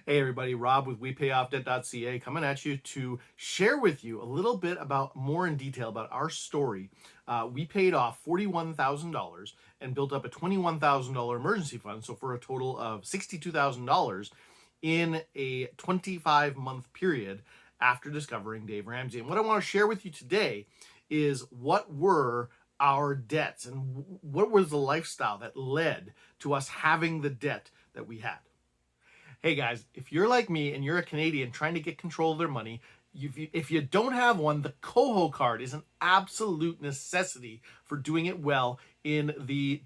Hey everybody, Rob with WePayOffDebt.ca coming at you to share with you a little bit about more in detail about our story. We paid off $41,000 and built up a $21,000 emergency fund, so for a total of $62,000 in a 25-month period after discovering Dave Ramsey. And what I want to share with you today is what were our debts and what was the lifestyle that led to us having the debt that we had. Hey guys, if you're like me and you're a Canadian trying to get control of their money, if you don't have one, the Coho card is an absolute necessity for doing it well in the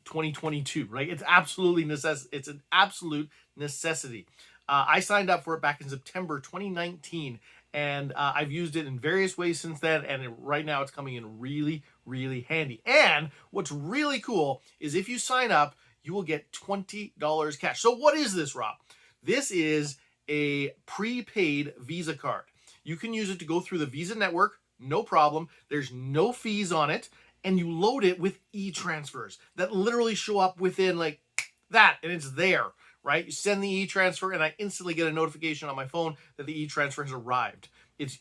2022, right? It's absolutely it's an absolute necessity. I signed up for it back in September 2019, and I've used it in various ways since then, and right now it's coming in really, really handy. And what's really cool is if you sign up, you will get $20 cash. So what is this, Rob? This is a prepaid Visa card. You can use it to go through the Visa network, no problem. There's no fees on it, and you load it with e-transfers that literally show up within like that, and it's there, right? You send the e-transfer, and I instantly get a notification on my phone that the e-transfer has arrived. It's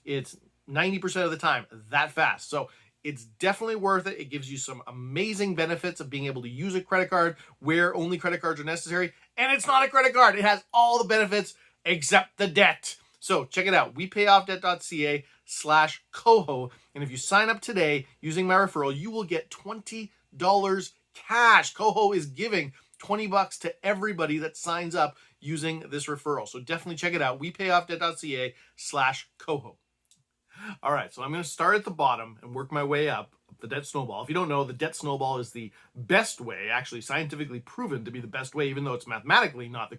90% of the time that fast. So it's definitely worth it. It gives you some amazing benefits of being able to use a credit card where only credit cards are necessary. And it's not a credit card. It has all the benefits except the debt. So check it out. WePayOffDebt.ca/Coho. And if you sign up today using my referral, you will get $20 cash. Coho is giving $20 to everybody that signs up using this referral. So definitely check it out. WePayOffDebt.ca/Coho. All right, so I'm going to start at the bottom and work my way up the debt snowball. If you don't know, the debt snowball is the best way, actually scientifically proven to be the best way, even though it's mathematically not the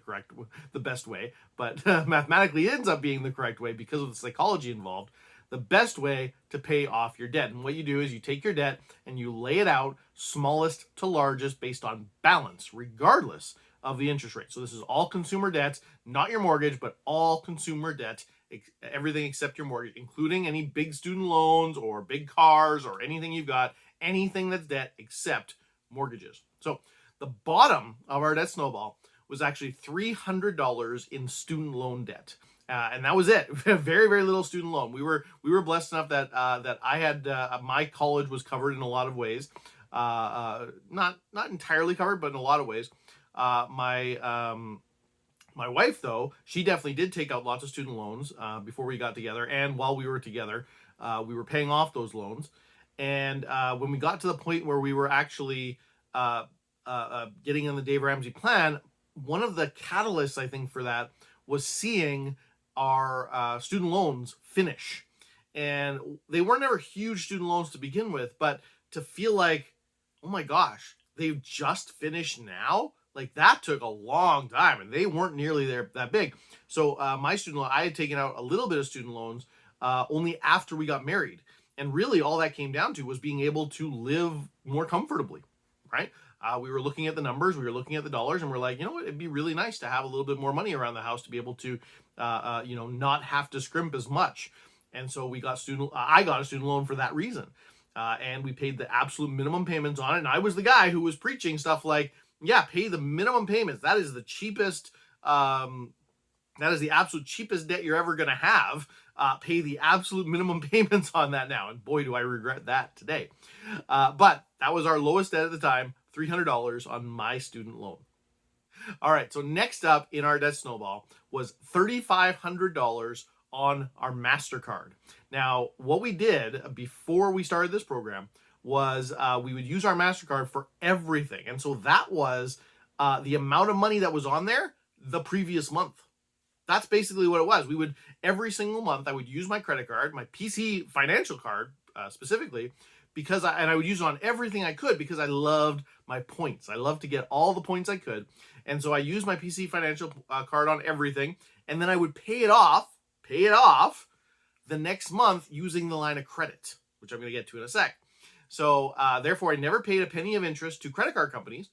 best way, but mathematically ends up being the correct way because of the psychology involved. The best way to pay off your debt. And what you do is you take your debt and you lay it out smallest to largest based on balance, regardless of the interest rate. So this is all consumer debts, not your mortgage, but all consumer debt, everything except your mortgage, including any big student loans or big cars or anything you've got, anything that's debt except mortgages. So the bottom of our debt snowball was actually $300 in student loan debt. And that was it. Very, very little student loan. We were blessed enough that that I had my college was covered in a lot of ways, not entirely covered, but in a lot of ways. My wife, though, she definitely did take out lots of student loans before we got together, and while we were together, we were paying off those loans. And when we got to the point where we were actually getting in the Dave Ramsey plan, one of the catalysts, I think, for that was seeing our student loans finish. And they weren't ever huge student loans to begin with, but to feel like, oh my gosh, they've just finished now? Like, that took a long time, and they weren't nearly that big. So my student loan, I had taken out a little bit of student loans only after we got married. And really all that came down to was being able to live more comfortably, right? We were looking at the numbers, we were looking at the dollars, and we're like, you know what, it'd be really nice to have a little bit more money around the house to be able to, not have to scrimp as much. And so I got a student loan for that reason. And we paid the absolute minimum payments on it. And I was the guy who was preaching stuff like, yeah, pay the minimum payments. That is the cheapest, that is the absolute cheapest debt you're ever going to have. Pay the absolute minimum payments on that now. And boy, do I regret that today. But that was our lowest debt at the time, $300 on my student loan. All right, so next up in our debt snowball was $3,500 on our MasterCard. Now, what we did before we started this program was we would use our MasterCard for everything. And so that was the amount of money that was on there the previous month. That's basically what it was. We would, every single month, I would use my credit card, my PC financial card specifically, and I would use it on everything I could because I loved my points. I loved to get all the points I could. And so I used my PC financial card on everything. And then I would pay it off the next month using the line of credit, which I'm going to get to in a sec. So therefore, I never paid a penny of interest to credit card companies,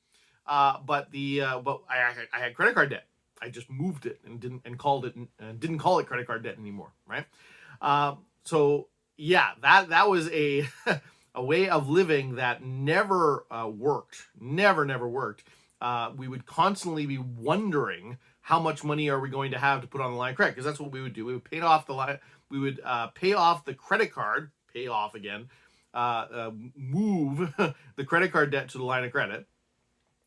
but I had credit card debt. I just moved it and didn't call it credit card debt anymore, right? So yeah, that was a a way of living that never worked. Never worked. We would constantly be wondering how much money are we going to have to put on the line of credit? Because that's what we would do. We would pay off the line. We would pay off the credit card, pay off again, move the credit card debt to the line of credit.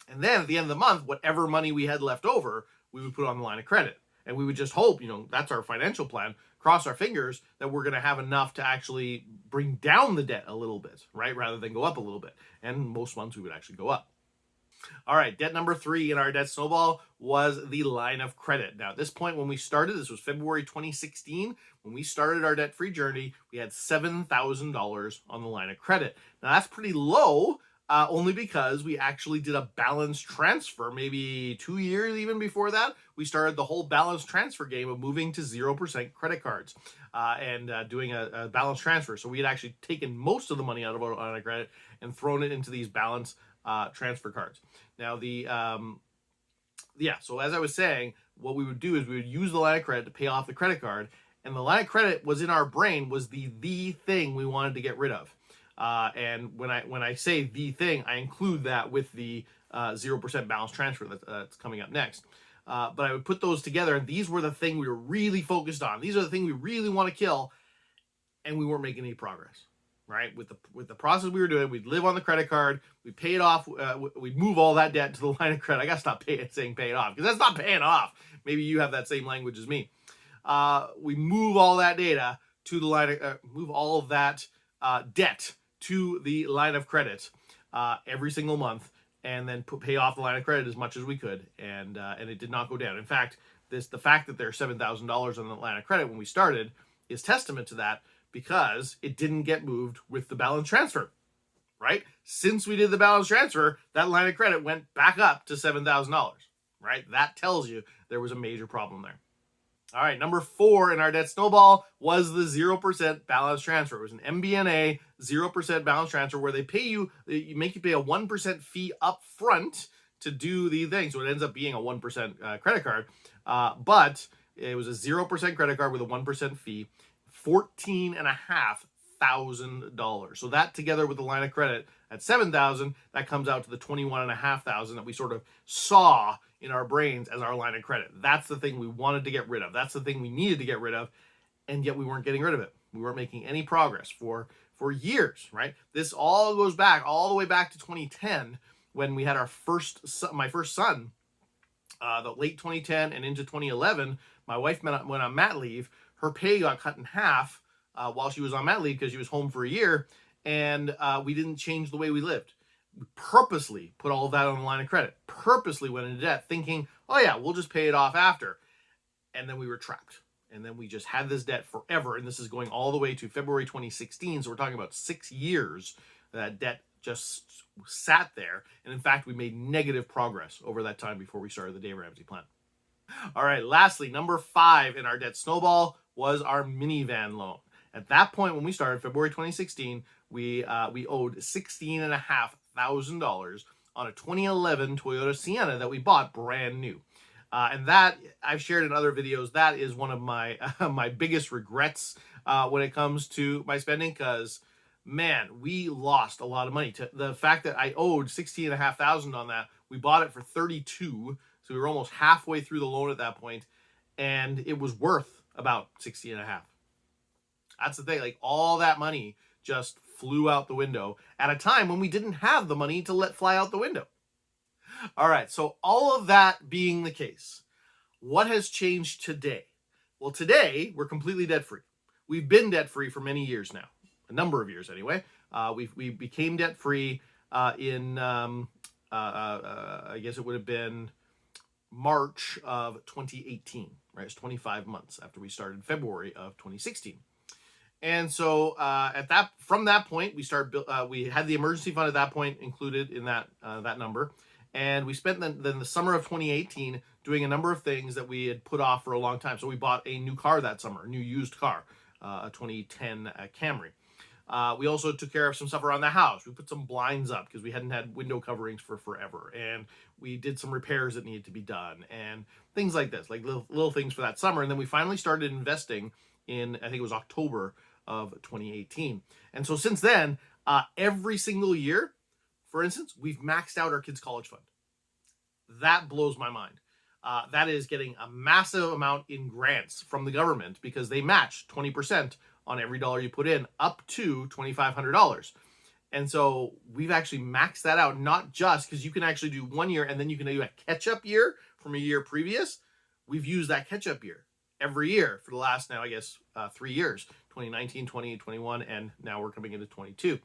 And then at the end of the month, whatever money we had left over, we would put on the line of credit. And we would just hope, that's our financial plan, cross our fingers that we're going to have enough to actually bring down the debt a little bit, right? Rather than go up a little bit. And most months we would actually go up. All right, debt number 3 in our debt snowball was the line of credit. Now, at this point, when we started, this was February 2016, when we started our debt-free journey, we had $7,000 on the line of credit. Now, that's pretty low, only because we actually did a balance transfer, maybe 2 years even before that. We started the whole balance transfer game of moving to 0% credit cards and doing a balance transfer. So we had actually taken most of the money out of our line of credit and thrown it into these balance transfer cards. Now, so as I was saying, what we would do is we would use the line of credit to pay off the credit card, and the line of credit was in our brain was the thing we wanted to get rid of. And when I say the thing, I include that with the 0% balance transfer that's coming up next. But I would put those together, and these were the thing we were really focused on. These are the thing we really want to kill, and we weren't making any progress. Right, with the process we were doing, we'd live on the credit card, we'd pay it off, we'd move all that debt to the line of credit. I gotta stop saying pay it off, because that's not paying off. Maybe you have that same language as me. We move all that data to the line of, move all of that debt to the line of credit every single month, and then pay off the line of credit as much as we could, and it did not go down. In fact, the fact that there's $7,000 on the line of credit when we started is testament to that, because it didn't get moved with the balance transfer, right? Since we did the balance transfer, that line of credit went back up to $7,000, right? That tells you there was a major problem there. All right, number 4 in our debt snowball was the 0% balance transfer. It was an MBNA 0% balance transfer where they make you pay a 1% fee up front to do the thing. So it ends up being a 1% credit card, but it was a 0% credit card with a 1% fee. $14,500. So that together with the line of credit at $7,000, that comes out to the $21,500 that we sort of saw in our brains as our line of credit. That's the thing we wanted to get rid of. That's the thing we needed to get rid of, and yet we weren't getting rid of it. We weren't making any progress for years, right? This all goes back all the way back to 2010 when we had my first son. The late 2010 and into 2011, my wife went on mat leave. Her pay got cut in half while she was on mat leave because she was home for a year, and we didn't change the way we lived. We purposely put all of that on the line of credit, purposely went into debt thinking, oh yeah, we'll just pay it off after. And then we were trapped. And then we just had this debt forever. And this is going all the way to February 2016. So we're talking about 6 years that debt just sat there. And in fact, we made negative progress over that time before we started the Dave Ramsey plan. All right, lastly, number 5 in our debt snowball was our minivan loan. At that point, when we started, February 2016, we owed $16,500 on a 2011 Toyota Sienna that we bought brand new. And that, I've shared in other videos, that is one of my my biggest regrets when it comes to my spending, because, man, we lost a lot of money. The fact that I owed $16,500 on that, we bought it for $32,000, so we were almost halfway through the loan at that point, and it was worth about $16,500. That's the thing, like, all that money just flew out the window at a time when we didn't have the money to let fly out the window. All right, so all of that being the case, what has changed today? Well, today, we're completely debt-free. We've been debt-free for many years now, a number of years anyway. We became debt-free in, I guess it would have been March of 2018, right? It's 25 months after we started February of 2016. And so from that point, we had the emergency fund at that point included in that number. And we spent then the summer of 2018 doing a number of things that we had put off for a long time. So we bought a new car that summer, a new used car, a 2010 Camry. We also took care of some stuff around the house. We put some blinds up because we hadn't had window coverings for forever. And we did some repairs that needed to be done and things like this, like little things for that summer. And then we finally started investing in, I think it was October of 2018. And so since then, every single year, for instance, we've maxed out our kids' college fund. That blows my mind. that is getting a massive amount in grants from the government because they match 20% on every dollar you put in up to $2,500. And so we've actually maxed that out, not just because you can actually do 1 year and then you can do a catch-up year from a year previous. We've used that catch-up year every year for the last, now I guess, 3 years, 2019, 20, 21, and now we're coming into 22.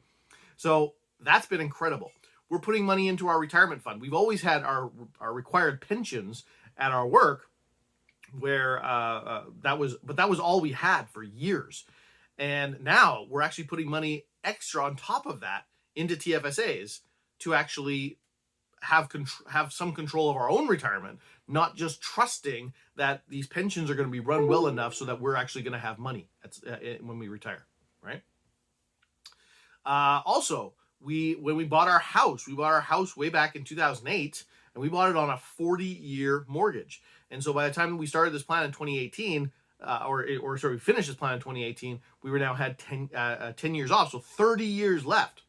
So that's been incredible. We're putting money into our retirement fund. We've always had our required pensions at our work, where that was all we had for years. And now we're actually putting money extra on top of that into TFSAs to actually have some control of our own retirement, not just trusting that these pensions are going to be run well enough so that we're actually going to have money when we retire, right? Also, when we bought our house, way back in 2008, and we bought it on a 40-year mortgage. And so by the time we started this plan in 2018, we finished this plan in 2018, we had 10 years off, so 30 years left.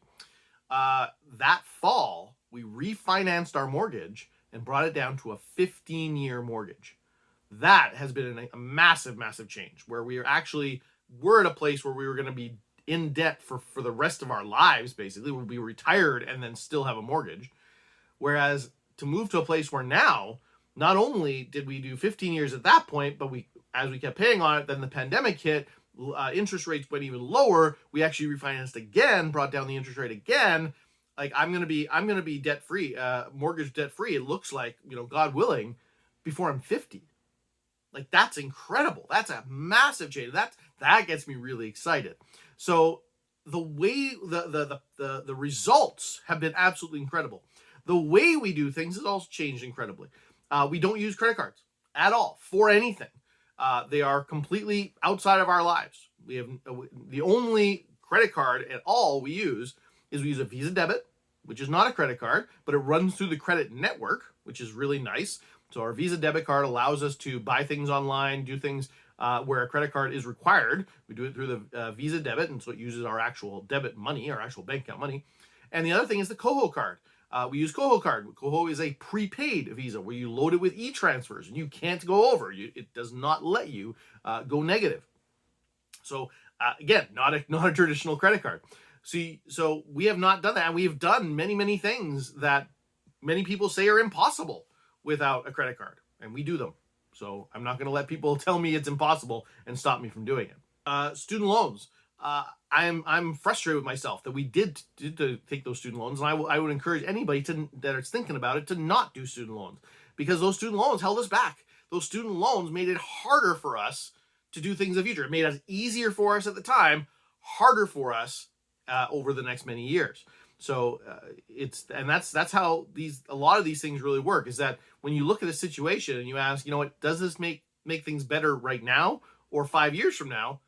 That fall, we refinanced our mortgage and brought it down to a 15-year mortgage. That has been a massive, massive change, where we're at a place where we were going to be in debt for the rest of our lives, basically. We'll be retired and then still have a mortgage. Whereas to move to a place where now, not only did we do 15 years at that point, but as we kept paying on it, then the pandemic hit, interest rates went even lower. We actually refinanced again, brought down the interest rate again. Like I'm gonna be debt free, mortgage debt free. It looks like, God willing, before I'm 50. Like that's incredible. That's a massive change. That gets me really excited. So the way the results have been absolutely incredible. The way we do things has also changed incredibly. We don't use credit cards at all for anything. They are completely outside of our lives. We have the only credit card at all we use a Visa debit, which is not a credit card, but it runs through the credit network, which is really nice. So our Visa debit card allows us to buy things online, do things where a credit card is required. We do it through the Visa debit, and so it uses our actual debit money, our actual bank account money. And the other thing is the Koho card. We use Koho card. Koho is a prepaid Visa where you load it with e-transfers and you can't go over. It does not let you go negative. So again, not a traditional credit card. So we have not done that. And we have done many, many things that many people say are impossible without a credit card, and we do them. So I'm not going to let people tell me it's impossible and stop me from doing it. Student loans. I'm frustrated with myself that we did take those student loans, and I would encourage anybody that is thinking about it to not do student loans, because those student loans held us back. Those student loans made it harder for us to do things in the future. It made it easier for us at the time, harder for us over the next many years. So that's how a lot of these things really work, is that when you look at a situation and you ask, does this make things better right now or 5 years from now?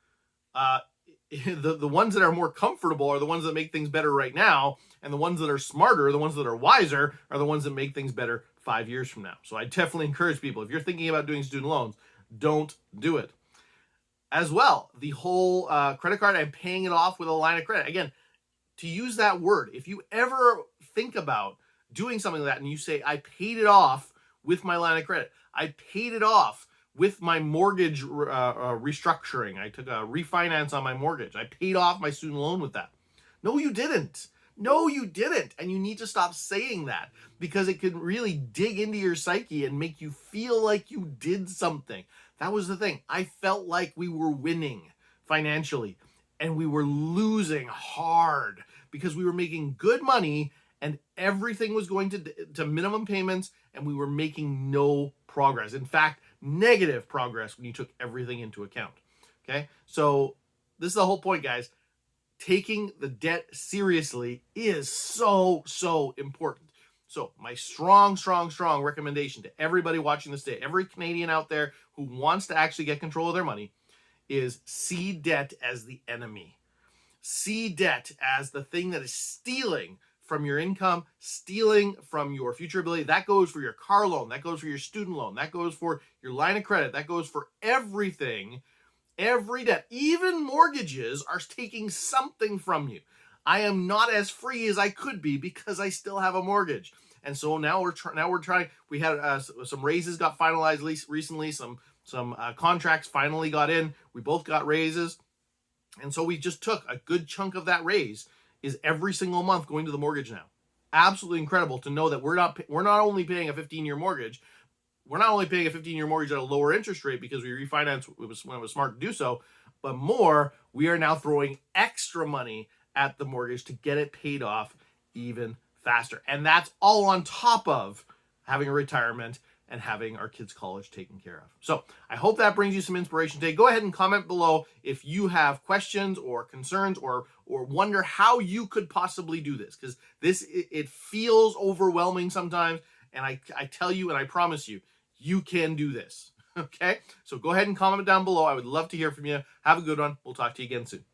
The ones that are more comfortable are the ones that make things better right now, and the ones that are smarter, the ones that are wiser, are the ones that make things better 5 years from now. So I definitely encourage people, if you're thinking about doing student loans, don't do it. As well, the whole credit card and paying it off with a line of credit. Again, to use that word, if you ever think about doing something like that and you say, I paid it off with my line of credit, I paid it off with my mortgage restructuring, I took a refinance on my mortgage, I paid off my student loan with that. No, you didn't. No, you didn't. And you need to stop saying that, because it can really dig into your psyche and make you feel like you did something. That was the thing. I felt like we were winning financially, and we were losing hard because we were making good money and everything was going to minimum payments, and we were making no progress. In fact, negative progress when you took everything into account. Okay? So this is the whole point, guys. Taking the debt seriously is so, so important. So my strong, strong, strong recommendation to everybody watching this today, every Canadian out there who wants to actually get control of their money, is see debt as the enemy. See debt as the thing that is stealing from your income, stealing from your future ability. That goes for your car loan. That goes for your student loan. That goes for your line of credit. That goes for everything. Every debt, even mortgages, are taking something from you. I am not as free as I could be because I still have a mortgage. And so now we're trying. We had some raises got finalized recently. Some contracts finally got in. We both got raises, and so we just took a good chunk of that raise. Is every single month going to the mortgage now? Absolutely incredible to know that we're not only paying a 15-year mortgage. We're not only paying a 15-year mortgage at a lower interest rate because we refinanced when it was smart to do so, but more, we are now throwing extra money at the mortgage to get it paid off even faster. And that's all on top of having a retirement and having our kids' college taken care of. So I hope that brings you some inspiration today. Go ahead and comment below if you have questions or concerns or wonder how you could possibly do this, because it feels overwhelming sometimes. And I tell you, and I promise you, you can do this. Okay? So go ahead and comment down below. I would love to hear from you. Have a good one. We'll talk to you again soon.